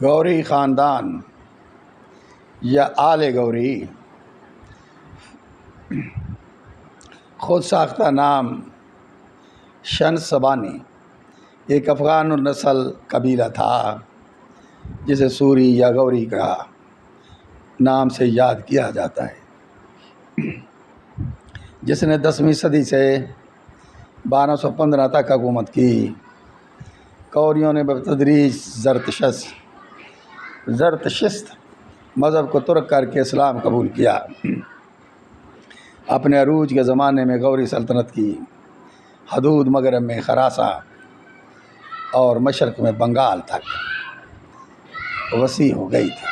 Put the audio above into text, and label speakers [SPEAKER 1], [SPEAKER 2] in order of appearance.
[SPEAKER 1] گوری خاندان یا آل گوری خود ساختہ نام شنسبانی ایک افغان النسل قبیلہ تھا جسے سوری یا گوری کا نام سے یاد کیا جاتا ہے، جس نے 10ویں صدی سے 1215 تک حکومت کی۔ کوریوں نے بتدریج زرتشت مذہب کو ترک کر کے اسلام قبول کیا۔ اپنے عروج کے زمانے میں غوری سلطنت کی حدود مغرب میں خراساں اور مشرق میں بنگال تک وسیع ہو گئی تھی۔